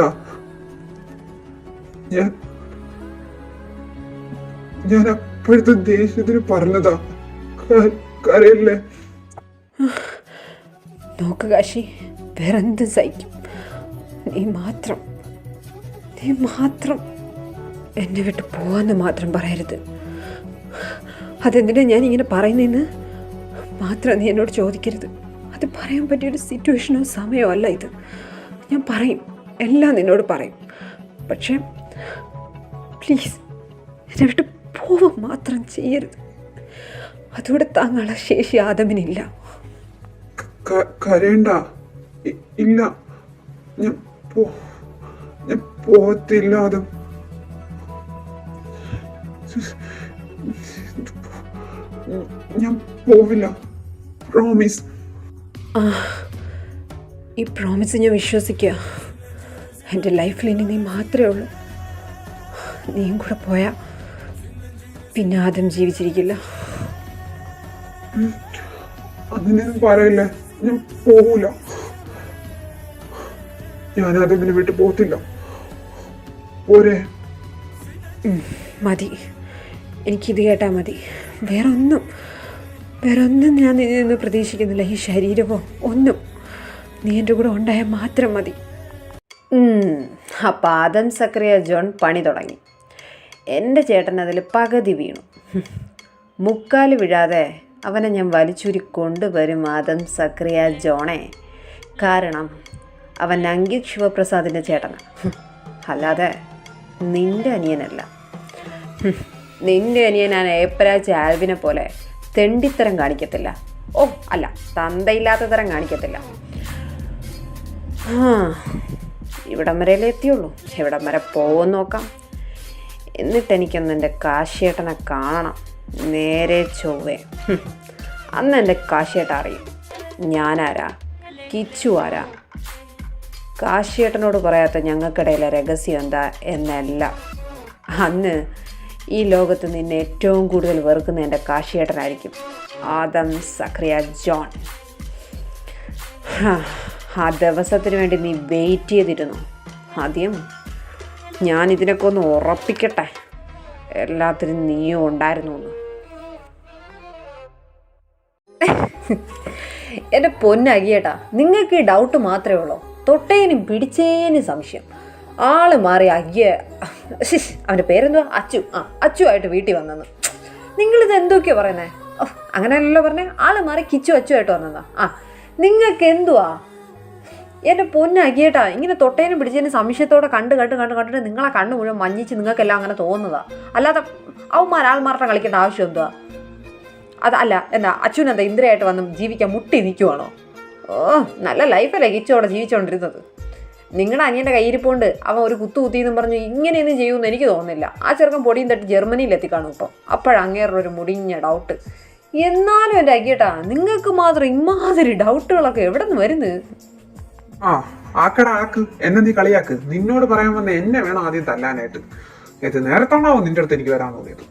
ഞാൻ അപ്പോഴത്തെ ദേഷ്യത്തിന് പറഞ്ഞതാ. കരയല്ലേ. നോക്ക് കാശി, വേറെന്തും സഹിക്കും. നീ മാത്രം എന്നെ വിട്ട് പോവാന്ന് മാത്രം പറയരുത്. അതെന്തിനാ ഞാൻ ഇങ്ങനെ പറയുന്നതെന്ന് മാത്രം നീ എന്നോട് ചോദിക്കരുത്. അത് പറയാൻ പറ്റിയൊരു സിറ്റുവേഷനോ സമയമോ അല്ല ഇത്. ഞാൻ പറയും, എല്ലാം നിന്നോട് പറയും. പക്ഷേ പ്ലീസ് എന്നെ വിട്ട് പോവുക മാത്രം ചെയ്യരുത്. അതുകൂടെ താങ്കളുടെ ശേഷി ആദമിനില്ല. കരയണ്ട. ഇല്ല, ഞാൻ പോകത്തില്ല. അതും ഞാൻ പോവില്ല. പ്രോമിസ്. ഈ പ്രോമിസ് ഞാൻ വിശ്വസിക്കുക. എൻ്റെ ലൈഫിൽ ഇനി നീ മാത്രമേ ഉള്ളൂ. നീയും കൂടെ പോയാൽ പിന്നെ ആദ്യം ജീവിച്ചിരിക്കില്ല. അങ്ങനെയൊന്നും പറയില്ല. ഞാൻ പോകൂല. ഞാനതിനെ വിട്ട് പോകത്തില്ല. പോരെ? മതി, എനിക്കിത് കേട്ടാൽ മതി. വേറെ ഒന്നും ഞാൻ നിന്നിൽ നിന്ന് പ്രതീക്ഷിക്കുന്നില്ല. ഈ ശരീരമോ ഒന്നും നീ എൻ്റെ കൂടെ ഉണ്ടായാൽ മാത്രം മതി. അപ്പം ആദം സക്രിയ ജോൺ പണി തുടങ്ങി. എൻ്റെ ചേട്ടൻ അതിൽ പകുതി വീണു. മുക്കാൽ വീഴാതെ അവനെ ഞാൻ വലിച്ചൂരി കൊണ്ടുവരും ആദം സക്രിയ ജോണെ. കാരണം അവൻ അങ്കിത് ശിവപ്രസാദിൻ്റെ ചേട്ടനാണ്, അല്ലാതെ നിൻ്റെ അനിയനല്ല. നിൻ്റെ അനിയൻ ഞാൻ ഏപ്പരാജ് ആൽവിനെ പോലെ തെണ്ടിത്തരം കാണിക്കത്തില്ല. ഓ അല്ല, തന്തയില്ലാത്ത തരം കാണിക്കത്തില്ല. ഇവിടം വരെയല്ലേ എത്തിയുള്ളൂ, ഇവിടം വരെ പോകുമെന്ന് നോക്കാം. എന്നിട്ടെനിക്കൊന്ന് എൻ്റെ കാശിയേട്ടനെ കാണണം, നേരെ ചൊവ്വേ. അന്ന് എൻ്റെ കാശിയേട്ട അറിയും ഞാനാരാ, കിച്ചു ആരാ. കാശിയേട്ടനോട് പറയാത്ത ഞങ്ങൾക്കിടയിലെ രഹസ്യം എന്താ എന്നല്ല. അന്ന് ഈ ലോകത്ത് നിന്നെ ഏറ്റവും കൂടുതൽ വെറുക്കുന്ന എൻ്റെ കാശിയേട്ടനായിരിക്കും, ആദം സക്രിയ ജോൺ. ആ ദിവസത്തിന് വേണ്ടി നീ വെയിറ്റ് ചെയ്തിരുന്നു. ആദ്യം ഞാൻ ഇതിനൊക്കെ ഒന്ന് ഉറപ്പിക്കട്ടെ, എല്ലാത്തിനും നീയും ഉണ്ടായിരുന്നു എന്ന്. എൻ്റെ പൊന്നകിയേട്ടാ, നിങ്ങൾക്ക് ഈ ഡൗട്ട് മാത്രമേ ഉള്ളൂ. തൊട്ടേനും പിടിച്ചേനും സംശയം. ആള് മാറി അയ്യേ, അവൻ്റെ പേരെന്തുവാ, അച്ചു. അച്ചുവായിട്ട് വീട്ടിൽ വന്നെന്ന്. നിങ്ങളിത് എന്തൊക്കെയാ പറയുന്നത്? അങ്ങനെയല്ലല്ലോ പറഞ്ഞേ. ആള് മാറി കിച്ചു അച്ചുവായിട്ട് വന്നെന്നാ. നിങ്ങൾക്ക് എന്തുവാ എൻ്റെ പൊന്നകിയേട്ടാ? ഇങ്ങനെ തൊട്ടേനും പിടിച്ചതിന് സംശയത്തോടെ കണ്ടിട്ട് നിങ്ങളെ കണ്ണ് മുഴുവൻ മഞ്ഞിച്ച് നിങ്ങൾക്കെല്ലാം അങ്ങനെ തോന്നുന്നതാ. അല്ലാതെ ആൾമാരുടെ കളിക്കേണ്ട ആവശ്യം എന്തുവാ? അതല്ല, എന്താ അച്ഛനെന്താ ഇന്ദ്രയായിട്ട് വന്ന് ജീവിക്കാൻ മുട്ടി നിൽക്കുവാണോ? നല്ല ലൈഫല്ലേ കിച്ചു അവിടെ ജീവിച്ചുകൊണ്ടിരുന്നത്. നിങ്ങളുടെ അനിയൻ്റെ കയ്യിരിപ്പോണ്ട് അവൻ ഒരു കുത്തിയെന്നും പറഞ്ഞ് ഇങ്ങനെയൊന്നും ചെയ്യുമെന്ന് എനിക്ക് തോന്നുന്നില്ല. ആ ചെറുക്കൻ പൊടിയും തട്ടി ജർമ്മനിയിൽ എത്തിക്കാണും ഇപ്പോൾ. അപ്പോഴങ്ങേറൊരു മുടിഞ്ഞ ഡൗട്ട്. എന്നാലും എൻ്റെ അകിയേട്ടാ, നിങ്ങൾക്ക് മാത്രം ഇമാതിരി ഡൗട്ടുകളൊക്കെ എവിടെ നിന്ന് വരുന്നത്? ആക്ക് എന്നെ നീ കളിയാക്ക്. നിന്നോട് പറയാൻ വന്ന എന്നെ വേണം ആദ്യം തല്ലാനായിട്ട്. ഇത് നേരത്താണാവോ നിന്റെ അടുത്ത് എനിക്ക് വരാൻ തോന്നിയത്?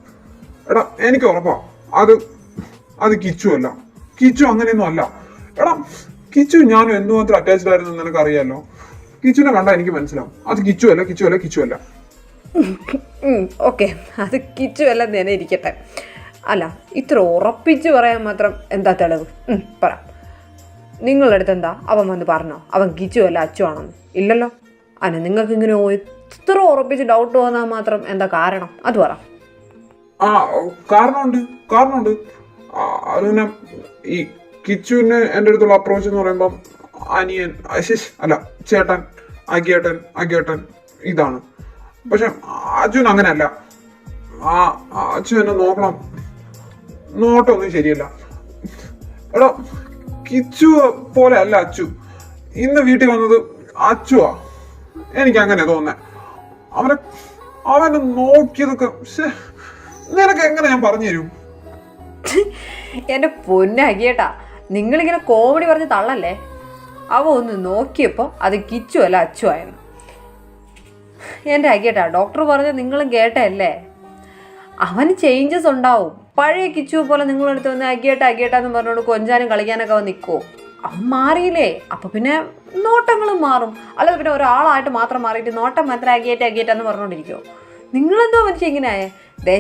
എടാ, എനിക്ക് ഉറപ്പാ അത് കിച്ചു അല്ല. കിച്ചു അങ്ങനെയൊന്നും അല്ല. എടാ, കിച്ചു ഞാനും എന്തുമാത്രം അറ്റാച്ച്ഡ് ആയിരുന്നു നിനക്ക് അറിയാലോ. കിച്ചുവിനെ കണ്ടാ എനിക്ക് മനസ്സിലാവും അത് കിച്ചു അല്ല. ഓക്കെ, അത് കിച്ചു അല്ല തന്നെ ഇരിക്കട്ടെ. അല്ല, ഇത്ര ഉറപ്പിച്ച് പറയാൻ മാത്രം എന്താ തെളിവ്? പറ. നിങ്ങളുടെ അടുത്ത് എന്താ അവൻ വന്ന് പറഞ്ഞോ അവൻ കിച്ചു അല്ല അച്ചു ആണെന്ന്? ഇല്ലല്ലോ. അല്ല, നിങ്ങൾക്ക് ഇങ്ങനെ ഇത്ര ഉറപ്പിച്ച് ഡൗട്ട് തോന്നാൻ മാത്രം എന്താ കാരണം? അത് പറ. കാരണമുണ്ട്. അതിനെ ഈ കിച്ചുവിന് എൻ്റെ അടുത്തുള്ള അപ്രോച്ച് എന്ന് പറയുമ്പം അനിയൻ ചേട്ടൻ അഗേട്ടൻ ഇതാണ്. പക്ഷെ അച്ഛൻ അങ്ങനെയല്ല. അച്ഛൻ എന്നെ നോട്ടമൊന്നും ശരിയല്ല. എടാ, കിച്ചു പോലെ അല്ല അച്ചു. ഇന്ന് വീട്ടിൽ വന്നത് അച്ചുവാ. എനിക്ക് അങ്ങനെ തോന്നുന്നേ. അവനെ നോക്കിയതൊക്കെ നിനക്ക് എങ്ങനെ ഞാൻ പറഞ്ഞു തരും? എൻ്റെ പൊന്നകിയേട്ടാ, നിങ്ങളിങ്ങനെ കോമഡി പറഞ്ഞ് തള്ളല്ലേ. അവ ഒന്ന് നോക്കിയപ്പോൾ അത് കിച്ചു അല്ല അച്ചു ആയിരുന്നു. എൻ്റെ അകിയേട്ടാ, ഡോക്ടർ പറഞ്ഞ നിങ്ങളും കേട്ടല്ലേ. അവന് ചേഞ്ചസ് ഉണ്ടാവും. പഴയ കിച്ചു പോലെ നിങ്ങളെടുത്ത് വന്ന് അകിയേട്ടാന്ന് പറഞ്ഞുകൊണ്ട് കൊഞ്ചാനും കളിക്കാനൊക്കെ അവൻ നിൽക്കുമോ? അവൻ മാറിയില്ലേ, അപ്പം പിന്നെ നോട്ടങ്ങളും മാറും. അല്ലാതെ പിന്നെ ഒരാളായിട്ട് മാത്രം മാറിയിട്ട് നോട്ടം മാത്രം അകിയേറ്റാന്ന് പറഞ്ഞുകൊണ്ടിരിക്കുമോ? നിങ്ങളെന്തോ മനുഷ്യ ഇങ്ങനെ ആയേ?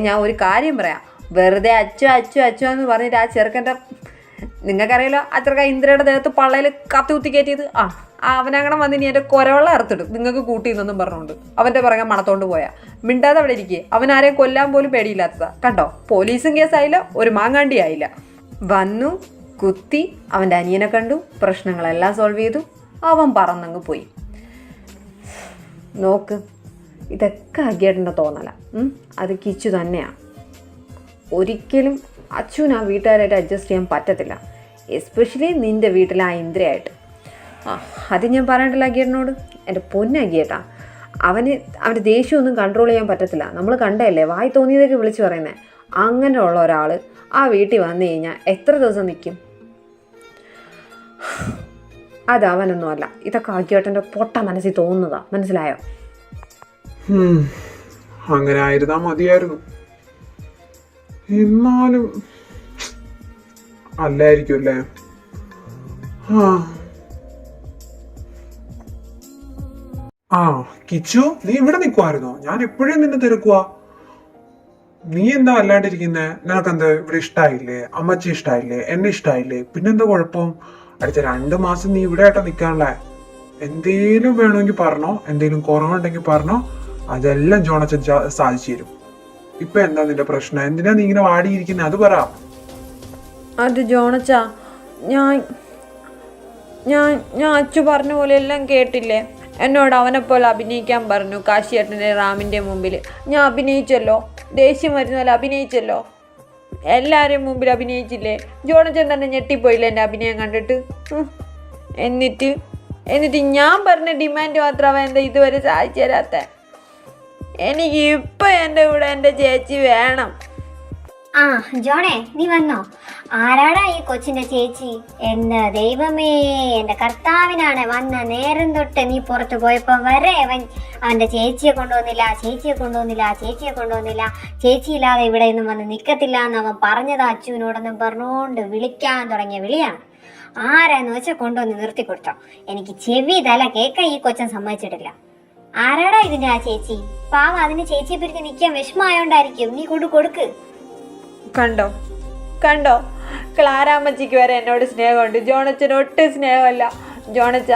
ഞാൻ ഒരു കാര്യം പറയാം. വെറുതെ അച്ചു എന്ന് പറഞ്ഞിട്ട് ആ ചെറുക്കൻ്റെ, നിങ്ങൾക്കറിയാലോ ആ ചെറുക്കൻ ഇന്ദ്രയുടെ ദേഹത്ത് പള്ളയിൽ കത്തി കുത്തി കയറ്റിയത്. അവനങ്ങനെ വന്നിനി എൻ്റെ കൊരവെള്ളം ഇറത്തിടും നിങ്ങൾക്ക് കൂട്ടിയെന്നൊന്നും പറഞ്ഞുകൊണ്ട് അവൻ്റെ പിറകെ മണത്തോണ്ട് പോയാ. മിണ്ടാതെ അവിടെ ഇരിക്കുക. അവനാരെയും കൊല്ലാൻ പോലും പേടിയില്ലാത്തതാ. കണ്ടോ, പോലീസും കേസായില്ല, ഒരു മാങ്ങാണ്ടി ആയില്ല. വന്നു കുത്തി, അവൻ്റെ അനിയനെ കണ്ടു, പ്രശ്നങ്ങളെല്ലാം സോൾവ് ചെയ്തു, അവൻ പറന്നങ്ങ് പോയി. നോക്ക്, ഇതൊക്കെ അഗേട്ടൻ്റെ തോന്നല. അത് കിച്ചു തന്നെയാണ്. ഒരിക്കലും അച്ഛന് ആ വീട്ടുകാരായിട്ട് അഡ്ജസ്റ്റ് ചെയ്യാൻ പറ്റത്തില്ല. എസ്പെഷ്യലി നിൻ്റെ വീട്ടിലെ ആ ഇന്ദ്രയായിട്ട്. അത് ഞാൻ പറയണ്ടല്ലോ അഗേട്ടനോട്. എൻ്റെ പൊന്നഗിയേട്ടാ, അവൻ്റെ ദേഷ്യമൊന്നും കൺട്രോൾ ചെയ്യാൻ പറ്റത്തില്ല. നമ്മൾ കണ്ടല്ലേ വായി തോന്നിയതൊക്കെ വിളിച്ച് പറയുന്നത്. അങ്ങനെയുള്ള ഒരാൾ ആ വീട്ടിൽ വന്നു കഴിഞ്ഞാൽ എത്ര ദിവസം നിൽക്കും? അതവനൊന്നും അല്ല. ഇതൊക്കെ അഗിയേട്ടൻ്റെ പൊട്ട മനസ്സിൽ തോന്നുന്നതാ. മനസ്സിലായോ? അങ്ങനെ ആയിരുന്നാ മതിയായിരുന്നു. എന്നാലും അല്ലായിരിക്കും അല്ലേ? കിച്ചു, നീ ഇവിടെ നിൽക്കുവായിരുന്നോ? ഞാൻ എപ്പോഴും നിന്നെ തിരക്കുവാ. നീ എന്താ അല്ലാണ്ടിരിക്കുന്നേ? നിനക്കെന്താ ഇവിടെ ഇഷ്ടായില്ലേ? അമ്മച്ചി ഇഷ്ടായില്ലേ? എന്നെ ഇഷ്ടായില്ലേ? പിന്നെന്താ കുഴപ്പം? അടുത്ത 2 മാസം നീ ഇവിടെ ആയിട്ടാ നിൽക്കാനുള്ളേ. എന്തേലും വേണമെങ്കിൽ പറഞ്ഞോ, എന്തേലും കുറവുണ്ടെങ്കിൽ പറഞ്ഞോ, അതെല്ലാം ജോണച്ചൻ സാധിച്ചു തരും. ഇപ്പൊ എന്താ നിന്റെ പ്രശ്നം? എന്തിനാ നീ ഇങ്ങനെ വാടിയിരിക്കുന്നത്? അത് പറ. അത് ജോണച്ച, ഞാൻ ഞാൻ ഞാൻ അച്ചു പറഞ്ഞ പോലെ എല്ലാം കേട്ടില്ലേ? എന്നോട് അവനെപ്പോലെ അഭിനയിക്കാൻ പറഞ്ഞു കാശിയേട്ടൻ്റെ റാമിൻ്റെ മുമ്പിൽ. ഞാൻ അഭിനയിച്ചല്ലോ, ദേഷ്യം വരുന്ന പോലെ അഭിനയിച്ചല്ലോ, എല്ലാവരെയും മുമ്പിൽ അഭിനയിച്ചില്ലേ? ജോണച്ചൻ തന്നെ ഞെട്ടിപ്പോയില്ലേ എൻ്റെ അഭിനയം കണ്ടിട്ട്? എന്നിട്ട് ഞാൻ പറഞ്ഞ ഡിമാൻഡ് മാത്രം അവൻ എന്താ ഇതുവരെ സാധിച്ചു തരാത്ത? എനിക്ക് ഇപ്പം എൻ്റെ കൂടെ എൻ്റെ ചേച്ചി വേണം. ആ ജോണേ, നീ വന്നോ? ആരാടാ ഈ കൊച്ചിന്റെ ചേച്ചി? എന്റെ ദൈവമേ, എന്റെ കർത്താവിനാണ്. വന്ന നേരം തൊട്ട് നീ പുറത്തു പോയപ്പോ വരെ അവന്റെ ചേച്ചിയെ കൊണ്ടുവന്നില്ല, ചേച്ചിയില്ലാതെ ഇവിടെ ഒന്നും വന്ന് നിക്കത്തില്ല എന്ന് അവൻ പറഞ്ഞതാ അച്ചുവിനോടൊന്നും പറഞ്ഞുകൊണ്ട് വിളിക്കാൻ തുടങ്ങിയ വിളിയാണ്. ആരാന്ന് വെച്ചാൽ കൊണ്ടുവന്ന് നിർത്തി കൊടുത്തോ. എനിക്ക് ചെവി തല കേൾക്കാൻ ഈ കൊച്ചൻ സമ്മതിച്ചിട്ടില്ല. ആരാടാ ഇതിന്റെ ആ ചേച്ചി? പാവം, അതിന് ചേച്ചിയെ പിരിച്ച് നിൽക്കാൻ വിഷമമായോണ്ടായിരിക്കും. നീ കൊടുക്ക്. കണ്ടോ ക്ലാരാമ്മച്ചിക്ക് വരെ എന്നോട് സ്നേഹമുണ്ട്, ജോണച്ചന് ഒട്ടും സ്നേഹമല്ല. ജോണച്ച,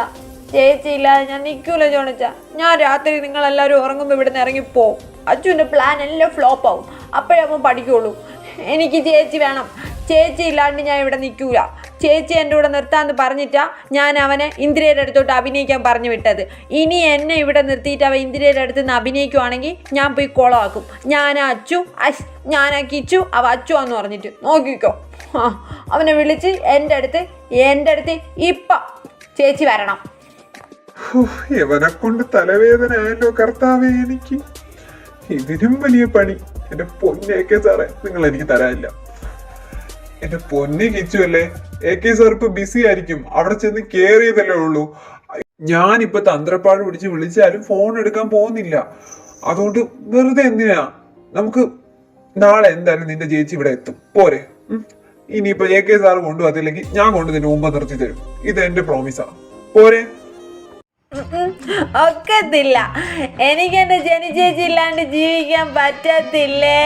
ചേച്ചി ഇല്ലാതെ ഞാൻ നിൽക്കൂല ജോണച്ച. ഞാൻ രാത്രി നിങ്ങളെല്ലാവരും ഉറങ്ങുമ്പോൾ ഇവിടുന്ന് ഇറങ്ങിപ്പോവും. അച്ഛൻ്റെ പ്ലാൻ എല്ലാം ഫ്ലോപ്പ് ആവും. അപ്പോഴേ അവൻ പഠിക്കുള്ളൂ. എനിക്ക് ചേച്ചി വേണം. ചേച്ചി ഇല്ലാണ്ട് ഞാൻ ഇവിടെ നിൽക്കൂല. ചേച്ചി എൻ്റെ കൂടെ നിർത്താമെന്ന് പറഞ്ഞിട്ടാ ഞാൻ അവനെ ഇന്ദ്രയുടെ അടുത്തോട്ട് അഭിനയിക്കാൻ പറഞ്ഞു വിട്ടത്. ഇനി എന്നെ ഇവിടെ നിർത്തിയിട്ട് അവൻ ഇന്ദ്രയുടെ അടുത്ത് നിന്ന് അഭിനയിക്കുവാണെങ്കിൽ ഞാൻ പോയി കുളമാക്കും. ഞാനാ കിച്ചു, അവ അച്ചുവാന്ന് പറഞ്ഞിട്ട് നോക്കിക്കോ. അവനെ വിളിച്ച് എൻ്റെ അടുത്ത് ഇപ്പം ചേച്ചി വരണം. ഇവനെ കൊണ്ട് തലവേദന ആയല്ലോ കർത്താവേ. എനിക്ക് ഇതിനും വലിയ പണി എന്റെ പൊന്നേക്കെ സാറേ നിങ്ങൾ എനിക്ക് തരാനില്ല. എന്റെ പൊന്നെ കിച്ചുവല്ലേ, AK സാർ ഇപ്പൊ ബിസി ആയിരിക്കും. അവിടെ ചെന്ന് കെയർ ചെയ്തല്ലേ ഉള്ളൂ. ഞാനിപ്പൊ തന്ത്രപ്പാട് പിടിച്ച് വിളിച്ചാലും ഫോൺ എടുക്കാൻ പോകുന്നില്ല. അതുകൊണ്ട് വെറുതെ എന്തിനാ? നമുക്ക് നാളെ എന്തായാലും നിന്റെ ചേച്ചി ഇവിടെ എത്തും, പോരെ? ഇനിയിപ്പൊ AK സാർ കൊണ്ടുപോകത്തില്ലെങ്കിൽ ഞാൻ കൊണ്ട് നിന്റെ മുമ്പ് നിർത്തി തരും. ഇത് എന്റെ പ്രോമിസാ, പോരെ? ഒക്കത്തില്ല. എനിക്ക് എൻ്റെ ചേച്ചി ഇല്ലാണ്ട് ജീവിക്കാൻ പറ്റത്തില്ലേ.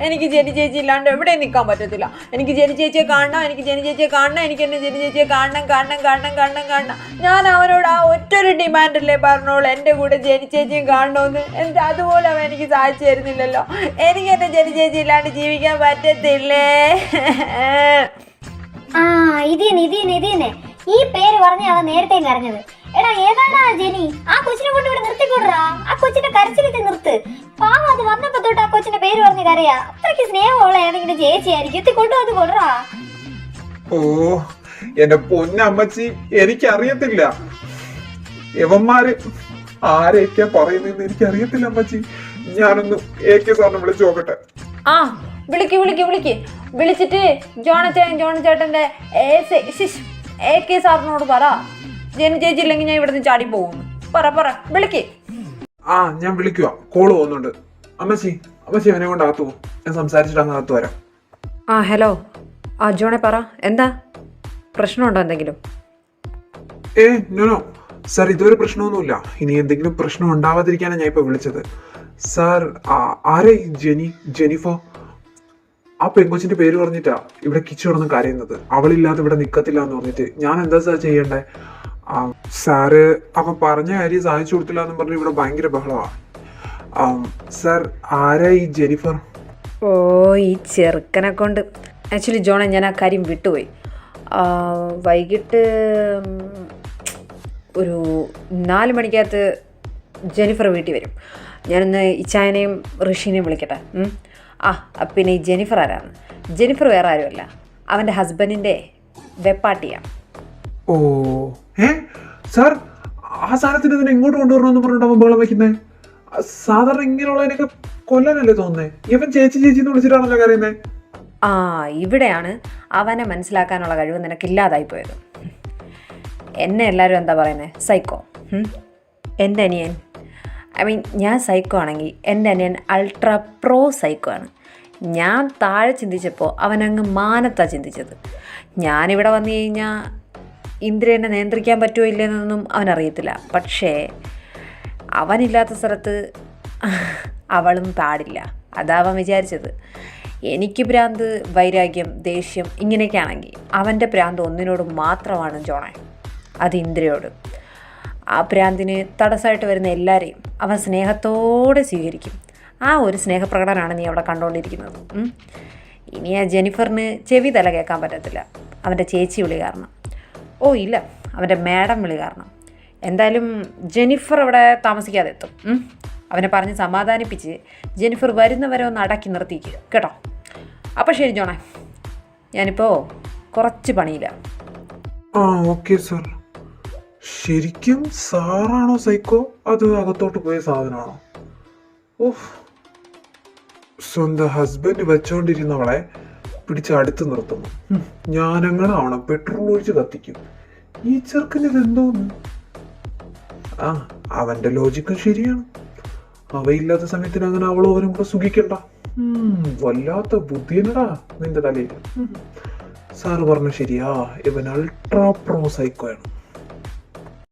എനിക്ക് ചേച്ചി ഇല്ലാണ്ട് എവിടെ നിൽക്കാൻ പറ്റത്തില്ല. എനിക്ക് ചേച്ചിയെ കാണണം, എനിക്ക് എൻ്റെ ചേച്ചിയെ കാണണം. ഞാൻ അവനോട് ആ ഒറ്റൊരു ഡിമാൻഡല്ലേ പറഞ്ഞോളൂ, എൻ്റെ കൂടെ ചേച്ചിയും കാണണമെന്ന്. എന്നിട്ട് അതുപോലെ അവൻ എനിക്ക് സാധിച്ചു തരുന്നില്ലല്ലോ. എനിക്ക് എൻ്റെ ചേച്ചി ഇല്ലാണ്ട് ജീവിക്കാൻ പറ്റത്തില്ലേ. ഇതിനെ ഈ പേര് പറഞ്ഞ അവൻ നേരത്തെ കരഞ്ഞത്. എടാ, ഏതാണ്ടാ ജെനി? ആ കൊച്ചിനെ കൊണ്ട് ഇവിടെ നിർത്തിക്കൊടുറാ. ആ കൊച്ചിന്റെ കരച്ചിലിട്ട് നിർത്ത്. പാവം, അത് വന്നപ്പോ തൊട്ട് ആ കൊച്ചിന്റെ പേര് പറഞ്ഞ് കരയാ. അത്രയ്ക്ക് സ്നേഹമുള്ള ഏതെങ്കിലും ചേച്ചിയായിരിക്കും. എത്തി കൊണ്ടുവന്ന് കൊടുറാ. ഓ എന്റെ പൊന്നമ്മച്ചി, എനിക്കറിയത്തില്ല യവന്മാര് ആരെയൊക്കെയാ പറയുന്നതെന്ന് എനിക്കറിയത്തില്ല അമ്മച്ചി. ഞാനൊന്ന് AK സാറിനെ വിളിച്ചു നോക്കട്ടെ. ആ വിളിക്ക്. വിളിച്ചിട്ട് ജോണച്ചേട്ടന്റെ AK സാറിനോട് പറ, ചേച്ചി ഇല്ലെങ്കിൽ ഞാൻ ഇവിടുന്ന് ചാടി പോകുന്നു. പറ വിളിക്ക്. ആ ഞാൻ വിളിക്കുക, കോള് പോകുന്നുണ്ട്. അമ്മച്ചി അവനെ കൊണ്ട് അകത്തു പോകും. ഞാൻ സംസാരിച്ചിട്ട് അങ്ങ് അകത്ത് വരാം. ഹലോ. ജോണെ പറ, എന്താ പ്രശ്നമുണ്ടോ എന്തെങ്കിലും? നോ സാർ, ഇതുവരെ പ്രശ്നമൊന്നുമില്ല. ഇനി എന്തെങ്കിലും പ്രശ്നം ഉണ്ടാവാതിരിക്കാനാണ് ഞാൻ ഇപ്പൊ വിളിച്ചത്. സാർ, ആരെ ജെനിഫർ? ആ പെങ്കൊച്ചിന്റെ പേര് പറഞ്ഞിട്ടാ ഇവിടെ കിച്ചു കിടന്ന് കരയുന്നത്. അവളില്ലാതെ ഇവിടെ നിക്കത്തില്ല എന്ന് പറഞ്ഞിട്ട്. ഞാൻ എന്താ സാർ ചെയ്യണ്ടേ? സാറ് അവൻ പറഞ്ഞ കാര്യം സാധിച്ചു കൊടുത്തില്ല എന്ന് പറഞ്ഞ് ഇവിടെ ഭയങ്കര ബഹളമാണ്. സാർ, ആരാ ഈ ജെനിഫർ? ഓ, ഈ ചെറുക്കനെ കൊണ്ട് ആക്ച്വലി ജോണെ ഞാൻ ആ കാര്യം വിട്ടുപോയി. വൈകിട്ട് ഒരു 4 മണിക്കകത്ത് ജെനിഫർ വീട്ടിൽ വരും. ഞാനൊന്ന് ഇച്ചായനെയും ഋഷിനെയും വിളിക്കട്ടെ. പിന്നെ ഈ ജെനിഫർ ആരാണ്? ജെനിഫർ വേറെ ആരുമല്ല, അവൻ്റെ ഹസ്ബൻഡിൻ്റെ വെപ്പാട്ടിയാണ്. ഓ സാർ, ആ സാധനത്തിന് ഇതിനെ ഇങ്ങോട്ട് കൊണ്ടുവരണമെന്ന് പറഞ്ഞിട്ട് അവൻ ബഹളം വയ്ക്കുന്നേ? സാധാരണ ഇങ്ങനെയുള്ളതിനൊക്കെ കൊല്ലാനല്ലേ തോന്നുന്നേ? ഇവൻ ചേച്ചി എന്ന് വിളിച്ചിട്ടാണല്ലോ കരയുന്നേ. ഇവിടെയാണ് അവനെ മനസ്സിലാക്കാനുള്ള കഴിവ് നിനക്കില്ലാതായി പോയത്. എന്നെ എല്ലാവരും എന്താ പറയുന്നത്? സൈക്കോ. എൻ്റെ അനിയൻ, ഞാൻ സൈക്കോ ആണെങ്കിൽ എൻ്റെ അനിയൻ അൾട്രാ പ്രോ സൈക്കോ ആണ്. ഞാൻ താഴെ ചിന്തിച്ചപ്പോൾ അവനങ്ങ് മാനത്താണ് ചിന്തിച്ചത്. ഞാനിവിടെ വന്നു കഴിഞ്ഞാൽ ഇന്ദ്രനെ നിയന്ത്രിക്കാൻ പറ്റുമോ ഇല്ലെന്നൊന്നും അവനറിയത്തില്ല. പക്ഷേ അവനില്ലാത്ത സ്ഥലത്ത് അവളും പാടില്ല, അതാ അവൻ വിചാരിച്ചത്. എനിക്ക് ഭ്രാന്ത്, വൈരാഗ്യം, ദേഷ്യം ഇങ്ങനെയൊക്കെ ആണെങ്കിൽ അവൻ്റെ ഭ്രാന്ത് ഒന്നിനോട് മാത്രമാണ് ജോണേ. അത് ഇന്ദ്രയോട്. ആ പ്രാന്തിന് തടസ്സമായിട്ട് വരുന്ന എല്ലാവരെയും അവൻ സ്നേഹത്തോടെ സ്വീകരിക്കും. ആ ഒരു സ്നേഹപ്രകടനമാണ് നീ അവിടെ കണ്ടുകൊണ്ടിരിക്കുന്നത്. ഇനി ആ ജെനിഫറിന് ചെവി തല കേൾക്കാൻ പറ്റത്തില്ല, അവൻ്റെ ചേച്ചി വിളി കാരണം. ഓ ഇല്ല, അവൻ്റെ മാഡം വിളി കാരണം. എന്തായാലും ജെനിഫർ അവിടെ താമസിക്കാതെ എത്തും. അവനെ പറഞ്ഞ് സമാധാനിപ്പിച്ച് ജെനിഫർ വരുന്നവരെ ഒന്ന് അടക്കി നിർത്തിക്കുക കേട്ടോ. അപ്പോൾ ശരി ജോണേ, ഞാനിപ്പോൾ കുറച്ച് പണിയില്ല. ആ ഓക്കെ സർ. ശരിക്കും സാറാണോ സൈക്കോ, അത് അകത്തോട്ട് പോയ സാധനമാണോ? ഓഹ്, സ്വന്തം ഹസ്ബൻഡ് വെച്ചോണ്ടിരുന്നവളെ പിടിച്ച് അടുത്ത് നിർത്തുന്നു. ഞാനങ്ങനെ ആവണം, പെട്രോൾ ഒഴിച്ച് കത്തിക്കും. ഈ ചെറുക്കന് ഇതെന്തോന്ന്? ആ, അവന്റെ ലോജിക്കും ശരിയാണ്. അവയില്ലാത്ത സമയത്തിന് അങ്ങനെ അവളോ അവരും കൂടെ സുഖിക്കണ്ട. വല്ലാത്ത ബുദ്ധിയനടാ നിന്റെ തലയിൽ. സാറ് പറഞ്ഞ ശരിയാ, ഇവൻ അൾട്രാ പ്രോ സൈക്കോയാണ്.